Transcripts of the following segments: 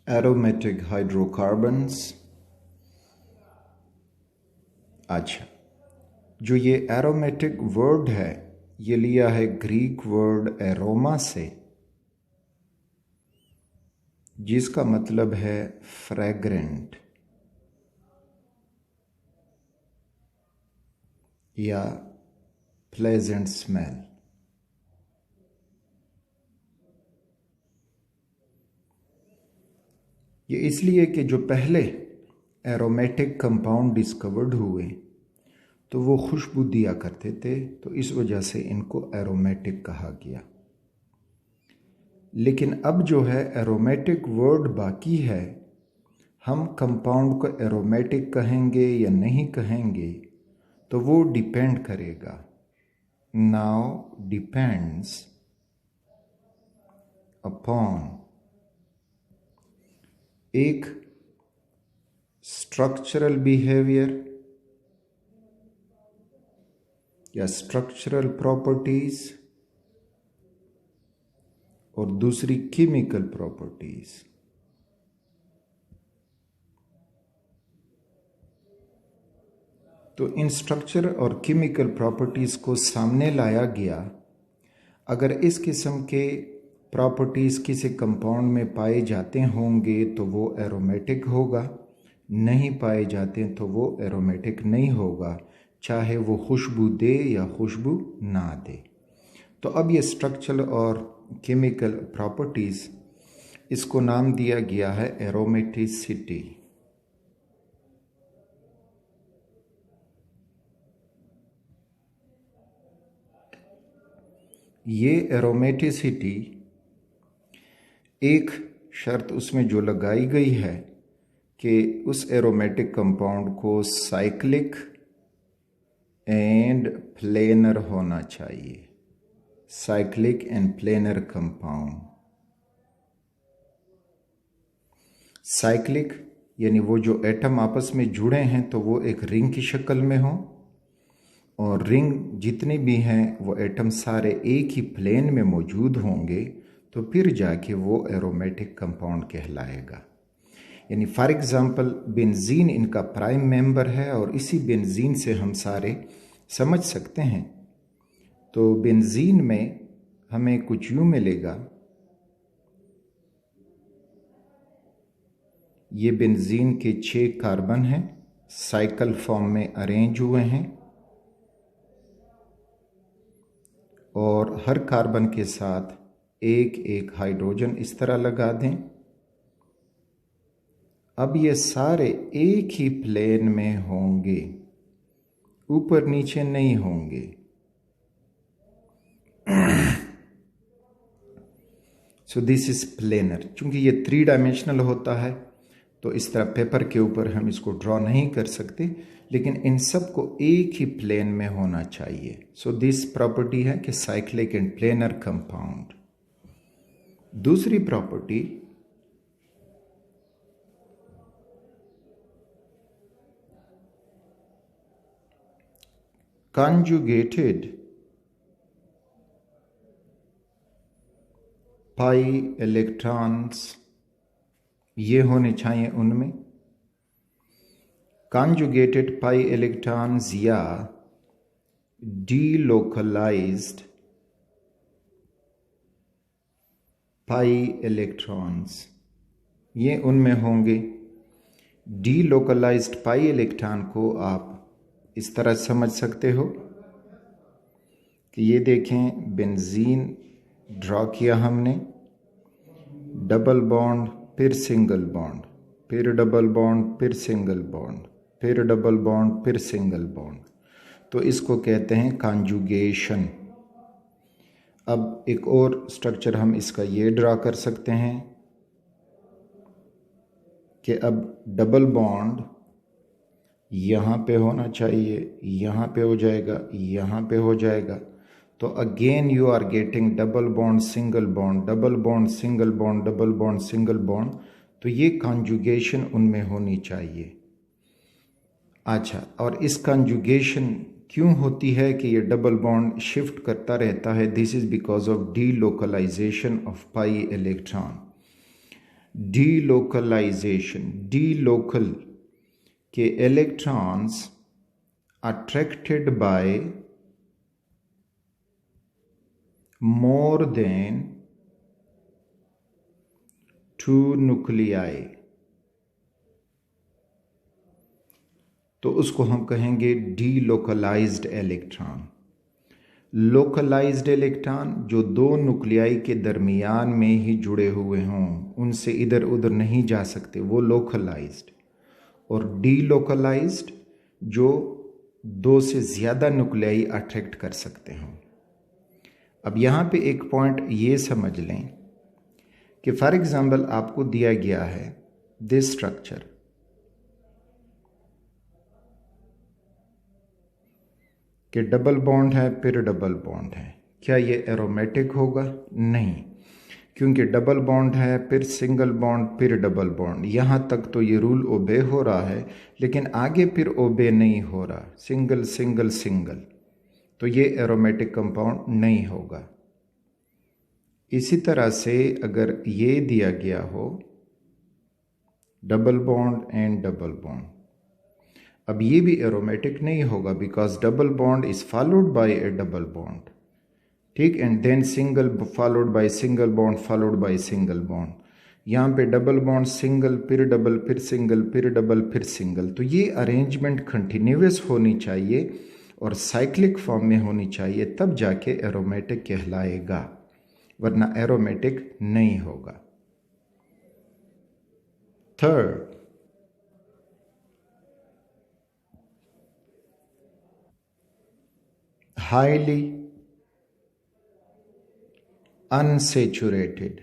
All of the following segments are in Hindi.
Aromatic hydrocarbons. अच्छा, जो ये एरोमेटिक वर्ड है ये लिया है ग्रीक वर्ड एरोमा से, जिसका मतलब है फ्रैग्रेंट या प्लेजेंट स्मेल। ये इसलिए कि जो पहले एरोमेटिक कंपाउंड डिस्कवर्ड हुए तो वो खुशबू दिया करते थे, तो इस वजह से इनको एरोमेटिक कहा गया। लेकिन अब जो है एरोमेटिक वर्ड बाकी है, हम कंपाउंड को एरोमेटिक कहेंगे या नहीं कहेंगे तो वो डिपेंड करेगा। नाउ डिपेंड्स अपॉन एक स्ट्रक्चरल बिहेवियर या स्ट्रक्चरल प्रॉपर्टीज और दूसरी केमिकल प्रॉपर्टीज। तो इन स्ट्रक्चर और केमिकल प्रॉपर्टीज को सामने लाया गया। अगर इस किस्म के प्रॉपर्टीज किसी कंपाउंड में पाए जाते होंगे तो वो एरोमेटिक होगा, नहीं पाए जाते तो वो एरोमेटिक नहीं होगा, चाहे वो खुशबू दे या खुशबू ना दे। तो अब ये स्ट्रक्चरल और केमिकल प्रॉपर्टीज, इसको नाम दिया गया है एरोमेटिसिटी। ये एरोमेटिसिटी एक शर्त उसमें जो लगाई गई है कि उस एरोमेटिक कंपाउंड को साइक्लिक एंड प्लेनर होना चाहिए। Cyclic and planar compound. Cyclic यानी वो जो एटम आपस में जुड़े हैं तो वो एक रिंग की शक्ल में हो, और रिंग जितने भी हैं वो एटम सारे एक ही प्लेन में मौजूद होंगे, तो फिर जाके वो एरोमेटिक कंपाउंड कहलाएगा। यानी फॉर एग्जांपल बेंजीन इनका प्राइम मेंबर है, और इसी बेंजीन से हम सारे समझ सकते हैं। तो बेंजीन में हमें कुछ यूं मिलेगा, ये बेंजीन के 6 कार्बन हैं, साइकिल फॉर्म में अरेंज हुए हैं, और हर कार्बन के साथ एक एक हाइड्रोजन इस तरह लगा दें। अब ये सारे एक ही प्लेन में होंगे, ऊपर नीचे नहीं होंगे। So this is planar. चूंकि ये 3 डायमेंशनल होता है तो इस तरह पेपर के ऊपर हम इसको ड्रॉ नहीं कर सकते, लेकिन इन सब को एक ही प्लेन में होना चाहिए। सो दिस प्रॉपर्टी है कि साइक्लिक एंड प्लेनर कंपाउंड। दूसरी प्रॉपर्टी conjugated पाई इलेक्ट्रॉन्स, ये होने चाहिए उनमें। conjugated पाई इलेक्ट्रॉन्स या delocalized पाई इलेक्ट्रॉन्स, ये उनमें होंगे। delocalized पाई इलेक्ट्रॉन को आप इस तरह समझ सकते हो कि ये देखें, बेंजीन ड्रॉ किया हमने, डबल बॉन्ड, फिर सिंगल बॉन्ड, फिर डबल बॉन्ड, फिर सिंगल बॉन्ड, फिर डबल बॉन्ड, फिर सिंगल बॉन्ड। तो इसको कहते हैं कॉन्जुगेशन। अब एक और स्ट्रक्चर हम इसका ये ड्रा कर सकते हैं कि अब डबल बॉन्ड यहाँ पे होना चाहिए, यहाँ पे हो जाएगा, यहाँ पे हो जाएगा। तो again you are getting double bond single bond, double bond single bond, double bond single bond. तो ये कॉन्जुगेशन उनमें होनी चाहिए। अच्छा, और इस कॉन्जुगेशन क्यों होती है कि ये डबल बॉन्ड शिफ्ट करता रहता है? This is because of delocalization of pi electron. Delocalization, delocal के electrons attracted by more than 2 nuclei, तो उसको हम कहेंगे डीलोकलाइज्ड इलेक्ट्रॉन। लोकलाइज्ड इलेक्ट्रॉन जो 2 न्यूक्लियाई के दरमियान में ही जुड़े हुए हों, उनसे इधर उधर नहीं जा सकते, वो लोकलाइज्ड। और डीलोकलाइज्ड जो 2 से ज़्यादा न्यूक्लियाई अट्रैक्ट कर सकते हों। अब यहाँ पे एक पॉइंट ये समझ लें कि फॉर एग्जांपल आपको दिया गया है दिस स्ट्रक्चर, कि डबल बॉन्ड है फिर डबल बॉन्ड है, क्या ये एरोमेटिक होगा? नहीं, क्योंकि डबल बॉन्ड है फिर सिंगल बॉन्ड फिर डबल बॉन्ड, यहाँ तक तो ये रूल ओबे हो रहा है, लेकिन आगे फिर ओबे नहीं हो रहा, सिंगल सिंगल सिंगल, तो ये एरोमेटिक कंपाउंड नहीं होगा। इसी तरह से अगर ये दिया गया हो double bond and double bond, अब ये भी एरोमेटिक नहीं होगा, because double bond is followed by a double bond, ठीक, and then single followed by single bond followed by single bond. यहाँ पे डबल बॉन्ड सिंगल फिर डबल फिर सिंगल फिर डबल फिर सिंगल, तो ये अरेंजमेंट कंटिन्यूअस होनी चाहिए और साइक्लिक फॉर्म में होनी चाहिए, तब जाके एरोमेटिक कहलाएगा, वरना एरोमेटिक नहीं होगा। Third, highly unsaturated,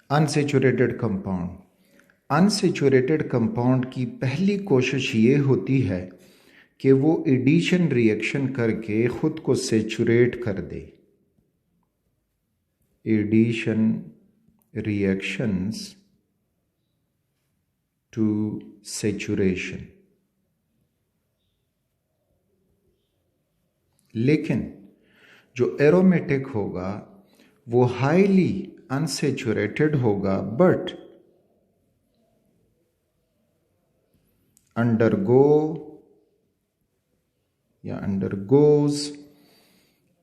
unsaturated compound. Unsaturated compound की पहली कोशिश ये होती है कि वो एडिशन रिएक्शन करके खुद को सेचुरेट कर दे। एडिशन रिएक्शंस टू सेचुरेशन, लेकिन जो एरोमेटिक होगा वो हाईली अनसेचुरेटेड होगा, but undergoes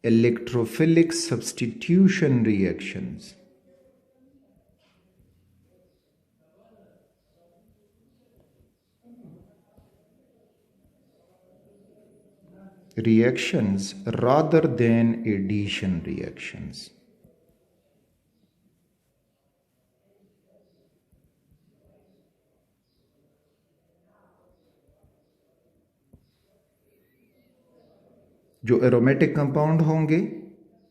electrophilic substitution reactions. Reactions rather than addition reactions. जो एरोमेटिक कंपाउंड होंगे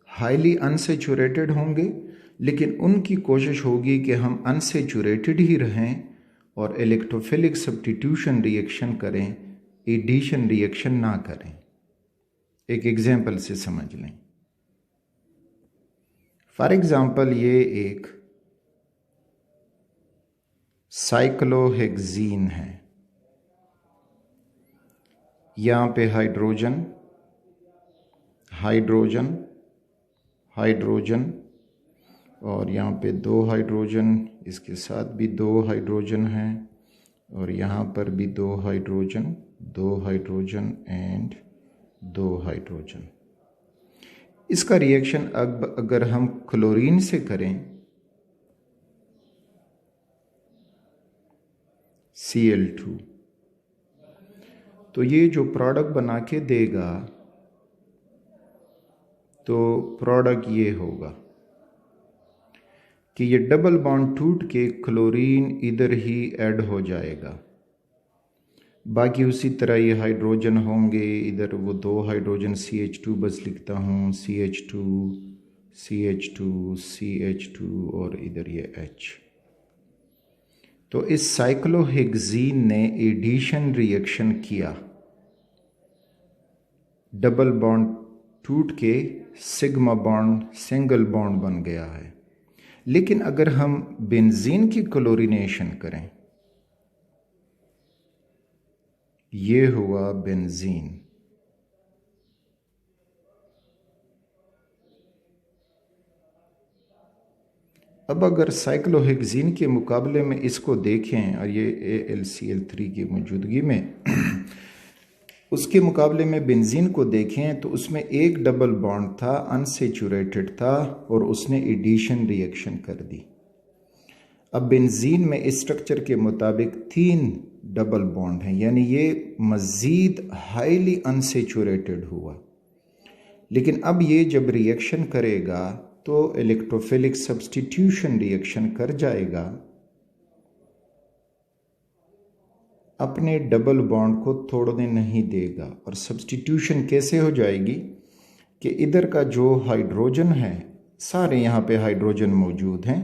हाईली अनसेचुरेटेड होंगे, लेकिन उनकी कोशिश होगी कि हम अनसेचुरेटेड ही रहें और इलेक्ट्रोफिलिक सब्स्टिट्यूशन रिएक्शन करें, एडिशन रिएक्शन ना करें। एक एग्जाम्पल से समझ लें। फॉर एग्जाम्पल ये एक साइक्लोहेक्सीन है, यहाँ पे हाइड्रोजन हाइड्रोजन हाइड्रोजन और यहाँ पे 2 हाइड्रोजन, इसके साथ भी 2 हाइड्रोजन हैं, और यहाँ पर भी 2 हाइड्रोजन, 2 हाइड्रोजन एंड 2 हाइड्रोजन। इसका रिएक्शन अब अगर हम क्लोरीन से करें, Cl2, तो ये जो प्रोडक्ट बना के देगा, तो प्रोडक्ट ये होगा कि ये डबल बॉन्ड टूट के क्लोरीन इधर ही ऐड हो जाएगा, बाकी उसी तरह ये हाइड्रोजन होंगे, इधर वो 2 हाइड्रोजन CH2 बस लिखता हूँ, CH2 CH2 CH2 और इधर ये H। तो इस साइक्लोहेक्सीन ने एडिशन रिएक्शन किया, डबल बॉन्ड टूट के सिग्मा बॉन्ड सिंगल बॉन्ड बन गया है। लेकिन अगर हम बेंजीन की क्लोरीनेशन करें, ये हुआ बेंजीन, अब अगर साइक्लोहेक्सीन के मुकाबले में इसको देखें, और ये AlCl3 की मौजूदगी में उसके मुकाबले में बेंजीन को देखें तो उसमें एक डबल बॉन्ड था, अनसेचुरेटेड था, और उसने एडिशन रिएक्शन कर दी। अब बेंजीन में इस स्ट्रक्चर के मुताबिक 3 डबल बॉन्ड हैं, यानी ये मज़ीद हाईली अनसेचुरेटेड हुआ। लेकिन अब ये जब रिएक्शन करेगा तो इलेक्ट्रोफिलिक सब्स्टिट्यूशन रिएक्शन कर जाएगा, अपने डबल बॉन्ड को तोड़ने नहीं देगा। और सब्स्टिट्यूशन कैसे हो जाएगी कि इधर का जो हाइड्रोजन है, सारे यहाँ पे हाइड्रोजन मौजूद हैं।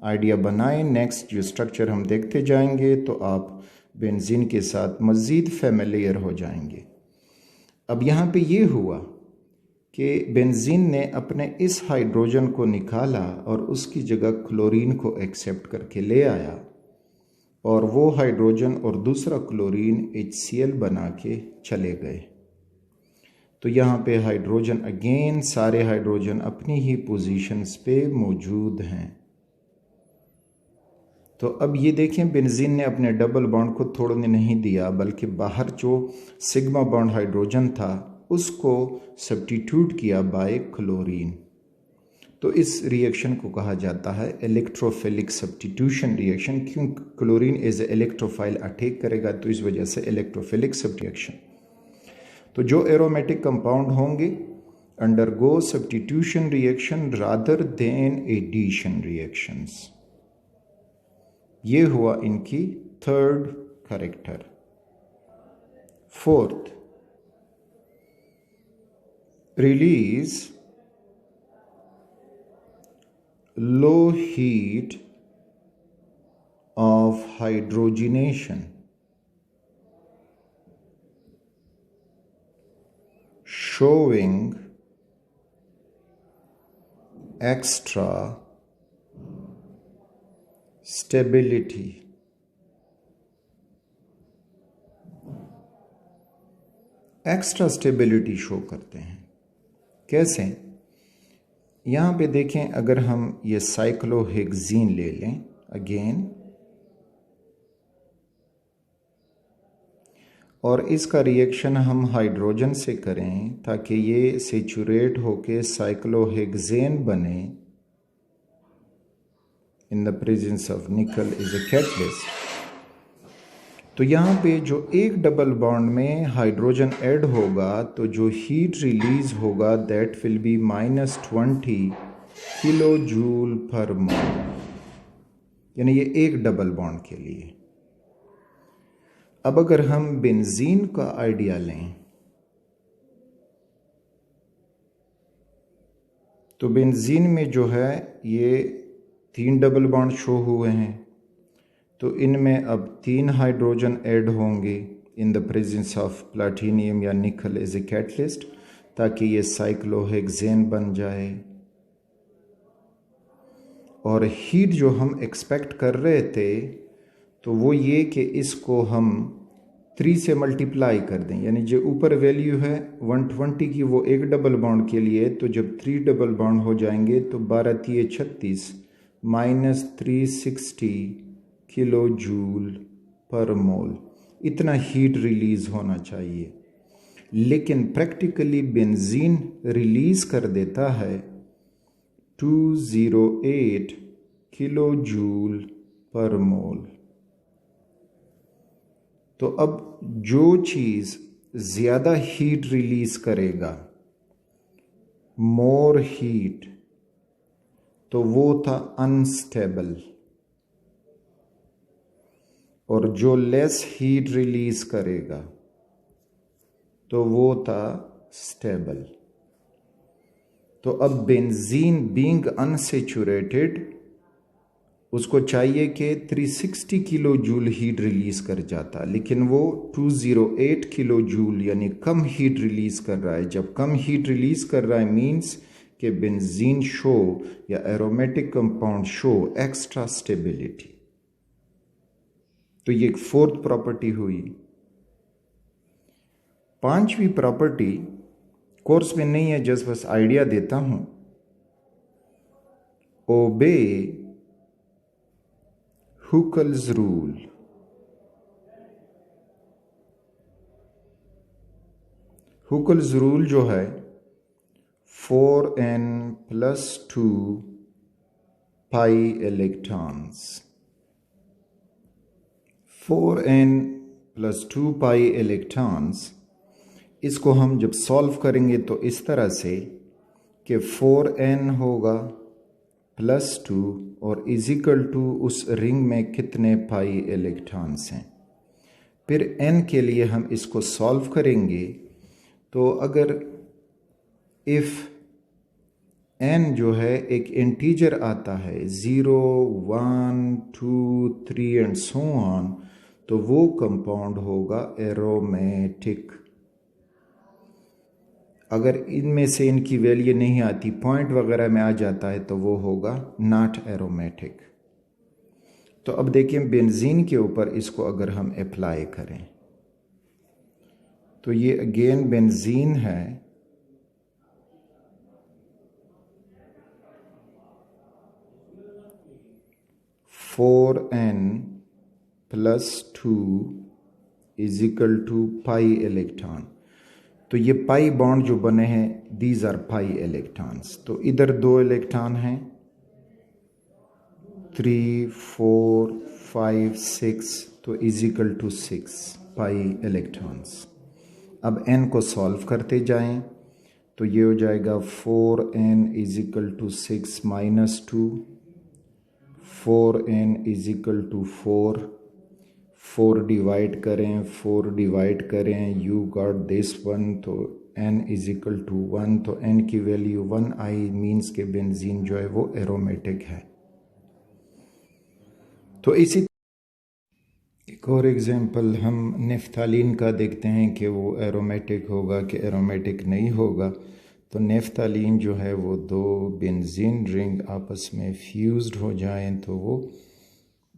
आइडिया बनाएं, नेक्स्ट जो स्ट्रक्चर हम देखते जाएंगे तो आप बेंजीन के साथ मज़ीद फेमिलियर हो जाएंगे। अब यहाँ पे ये हुआ कि बेंजीन ने अपने इस हाइड्रोजन को निकाला और उसकी जगह क्लोरीन को एक्सेप्ट करके ले आया, और वो हाइड्रोजन और दूसरा क्लोरीन HCl बना के चले गए। तो यहाँ पे हाइड्रोजन अगेन, सारे हाइड्रोजन अपनी ही पोजीशंस पे मौजूद हैं। तो अब ये देखें, बेंजीन ने अपने डबल बॉन्ड को तोड़ने नहीं दिया, बल्कि बाहर जो सिग्मा बॉन्ड हाइड्रोजन था उसको सब्स्टिट्यूट किया बाय क्लोरीन। तो इस रिएक्शन को कहा जाता है इलेक्ट्रोफिलिक सब्स्टिट्यूशन रिएक्शन। क्यों? Chlorine as a electrophile attack करेगा, तो इस वजह से इलेक्ट्रोफिलिक सब्स्टिट्यूशन। तो जो एरोमेटिक कंपाउंड होंगे undergo substitution reaction rather than addition reactions. ये हुआ इनकी third character. Fourth, release low heat of hydrogenation, showing extra stability. Extra stability show करते हैं। कैसे? यहाँ पे देखें, अगर हम ये साइक्लोहेक्सीन ले लें अगेन, और इसका रिएक्शन हम हाइड्रोजन से करें ताकि ये सेचुरेट होके साइक्लोहेक्सेन बने in the presence of nickel is a catalyst. तो यहाँ पे जो एक डबल बॉन्ड में हाइड्रोजन ऐड होगा तो जो हीट रिलीज होगा that will be -20 kilo joule per mole, यानी ये एक डबल बॉन्ड के लिए। अब अगर हम बेंजीन का आइडिया लें तो बेंजीन में जो है ये 3 डबल बॉन्ड शो हुए हैं, तो इनमें अब 3 हाइड्रोजन ऐड होंगे इन द प्रेजेंस ऑफ प्लैटिनियम या निकल एज ए कैटलिस्ट, ताकि ये साइक्लोहेक्सेन बन जाए। और हीट जो हम एक्सपेक्ट कर रहे थे तो वो ये कि इसको हम 3 से मल्टीप्लाई कर दें, यानी जो ऊपर वैल्यू है 120 की वो एक डबल बॉन्ड के लिए, तो जब 3 डबल बॉन्ड हो जाएंगे तो 12×3 = 36 -360 किलो जूल पर मोल, इतना हीट रिलीज होना चाहिए। लेकिन प्रैक्टिकली बेंजीन रिलीज कर देता है 208 किलो जूल पर मोल। तो अब जो चीज़ ज़्यादा हीट रिलीज करेगा, मोर हीट, तो वो था अनस्टेबल, और जो लेस हीट रिलीज करेगा तो वो था स्टेबल। तो अब बेंजीन बीइंग अनसेचुरेटेड, उसको चाहिए कि 360 किलो जूल हीट रिलीज कर जाता, लेकिन वो 208 किलो जूल यानी कम हीट रिलीज कर रहा है। जब कम हीट रिलीज कर रहा है मीन्स कि बेंजीन शो या aromatic compound show extra stability. तो ये एक 4th प्रॉपर्टी हुई। 5वीं प्रॉपर्टी कोर्स में नहीं है, जस्ट बस आइडिया देता हूं। ओबे हुकल्स रूल। हुकल्स रूल जो है 4n + 2 pi electrons, 4n + 2 pi electrons, इसको हम जब सॉल्व करेंगे तो इस तरह से कि 4n होगा +2 और इजिकल टू उस रिंग में कितने पाई इलेक्ट्रॉन्स हैं। फिर n के लिए हम इसको सॉल्व करेंगे तो अगर इफ़ n जो है एक इंटीजर आता है 0, 1, 2, 3 एंड सो ऑन, तो वो कंपाउंड होगा एरोमेटिक। अगर इनमें से इनकी वैल्यू नहीं आती, पॉइंट वगैरह में आ जाता है, तो वो होगा नॉट एरोमेटिक। तो अब देखिए बेंजीन के ऊपर इसको अगर हम अप्लाई करें तो ये अगेन बेंजीन है, (4n + 2 = पाई इलेक्ट्रॉन। तो ये पाई बॉन्ड जो बने हैं दीज आर पाई इलेक्ट्रॉन्स। तो इधर 2 इलेक्ट्रॉन हैं, 3, 4, 5, 6, तो = 6 पाई इलेक्ट्रॉन्स। अब n को सॉल्व करते जाएं तो ये हो जाएगा 4n = 6 - 2, 4n = 4, 4 डिवाइड करें, 4 डिवाइड करें, यू गॉट दिस वन, तो n = 1, तो n की वैल्यू 1 आई, मीन्स के बेंजीन जो है वो एरोमेटिक है। तो इसी एक और एग्जांपल हम नेफ्थालीन का देखते हैं कि वो एरोमेटिक होगा कि एरोमेटिक नहीं होगा। तो नेफ्थालीन जो है वो 2 बेंजीन रिंग आपस में फ्यूज्ड हो जाएं तो वो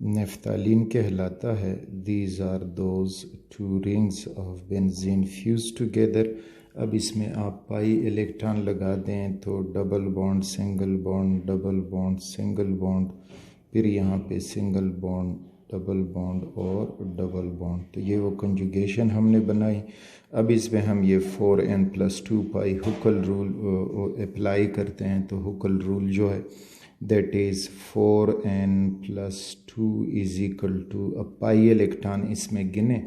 नेफ्थालीन कहलाता है। These are those 2 rings of benzene fuse together. अब इसमें आप पाई इलेक्ट्रॉन लगा दें तो double bond, single bond, double bond, single bond, फिर यहाँ पे सिंगल बॉन्ड, डबल बॉन्ड और डबल बॉन्ड। तो ये वो कंजुगेशन हमने बनाई। अब इसमें हम ये 4n + 2 पाई हुकल रूल अप्लाई करते हैं। तो हुकल रूल जो है दैट इज़ 4n + 2 = अब पाई इलेक्ट्रॉन इसमें गिने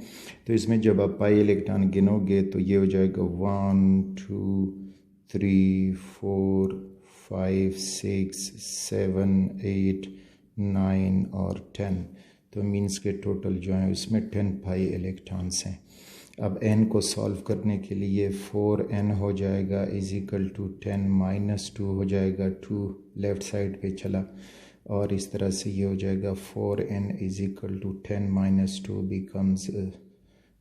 तो इसमें जब आप पाई इलेक्ट्रॉन गिनोगे तो ये हो जाएगा 1, 2, 3, 4, 5, 6, 7, 8, 9 और 10। तो मीन्स के टोटल जो है उसमें 10 पाई इलेक्ट्रॉन्स हैं। अब n को सॉल्व करने के लिए 4n हो जाएगा = 10 - 2 हो जाएगा, 2 लेफ़्ट साइड पे चला और इस तरह से ये हो जाएगा 4n = 10 - 2 बिकम्स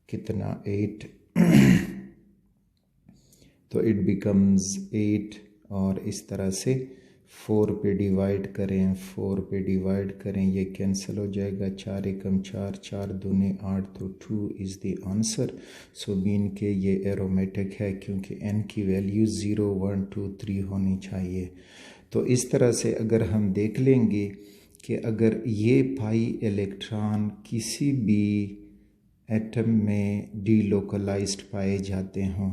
कितना 8 तो इट बिकम्स 8 और इस तरह से 4 पे डिवाइड करें, 4 पे डिवाइड करें, ये कैंसिल हो जाएगा, 4 एकम 4, 4 दूने 8, तो 2 is the answer. So mean के ये एरोमेटिक है क्योंकि n की वैल्यू 0, 1, 2, 3 होनी चाहिए। तो इस तरह से अगर हम देख लेंगे कि अगर ये पाई इलेक्ट्रॉन किसी भी एटम में डीलोकलाइज्ड पाए जाते हों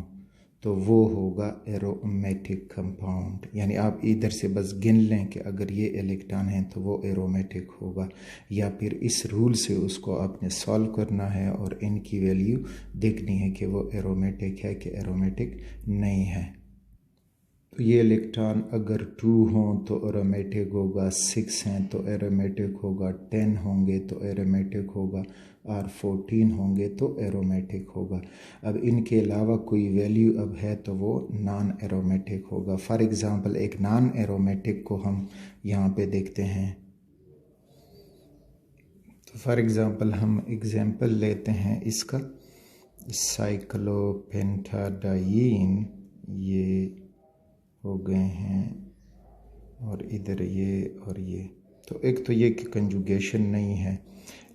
तो वो होगा एरोमेटिक कंपाउंड। यानी आप इधर से बस गिन लें कि अगर ये इलेक्ट्रॉन है तो वो एरोमेटिक होगा, या फिर इस रूल से उसको आपने सॉल्व करना है और इनकी वैल्यू देखनी है कि वो एरोमेटिक है कि एरोमेटिक नहीं है। तो ये इलेक्ट्रॉन अगर 2 हों तो एरोमेटिक होगा, 6 हैं तो एरोमेटिक होगा, 10 होंगे तो एरोमेटिक होगा और 14 होंगे तो एरोमेटिक होगा। अब इनके अलावा कोई वैल्यू अब है तो वो नॉन एरोमेटिक होगा। फॉर एग्ज़ाम्पल एक नॉन एरोमेटिक को हम यहाँ पे देखते हैं। तो फॉर एग्ज़ाम्पल हम एग्ज़ाम्पल लेते हैं इसका, साइक्लोपेंटाडाइन ये हो गए हैं और इधर ये और ये। तो एक तो ये कि कंजुगेशन नहीं है,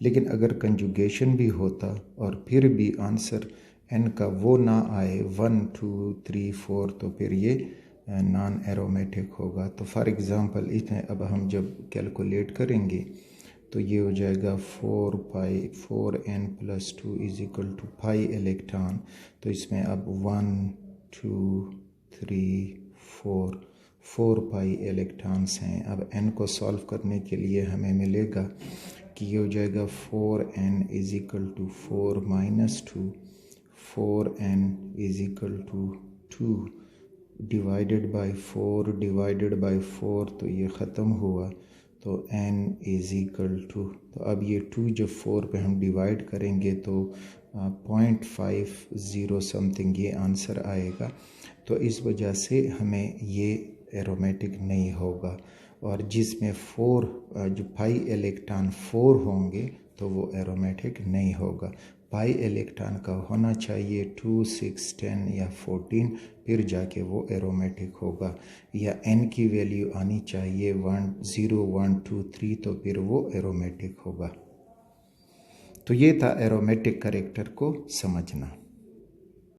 लेकिन अगर कंजुगेशन भी होता और फिर भी आंसर n का वो ना आए 1, 2, 3, 4 तो फिर ये नॉन एरोमेटिक होगा। तो फॉर एग्ज़ाम्पल इसमें अब हम जब कैलकुलेट करेंगे तो ये हो जाएगा 4n+2 is equal to pi electron. तो इसमें अब 1 2 3 4 पाई इलेक्ट्रॉन्स हैं। अब n को सॉल्व करने के लिए हमें मिलेगा कि ये हो जाएगा 4n is equal to 4 - 2, 4n is equal to 2 divided by 4 तो ये ख़त्म हुआ। तो n इज़ इक्वल टू, तो अब ये 2 जब 4 पे हम डिवाइड करेंगे तो 0.50 समथिंग ये आंसर आएगा। तो इस वजह से हमें ये एरोमेटिक नहीं होगा। और जिसमें 4 जो पाई इलेक्ट्रॉन 4 होंगे तो वो एरोमेटिक नहीं होगा। पाई इलेक्ट्रॉन का होना चाहिए 2 6 10 या 14, फिर जाके वो एरोमेटिक होगा। या n की वैल्यू आनी चाहिए 1 0 1 2 3, तो फिर वो एरोमेटिक होगा। तो ये था एरोमेटिक कैरेक्टर को समझना।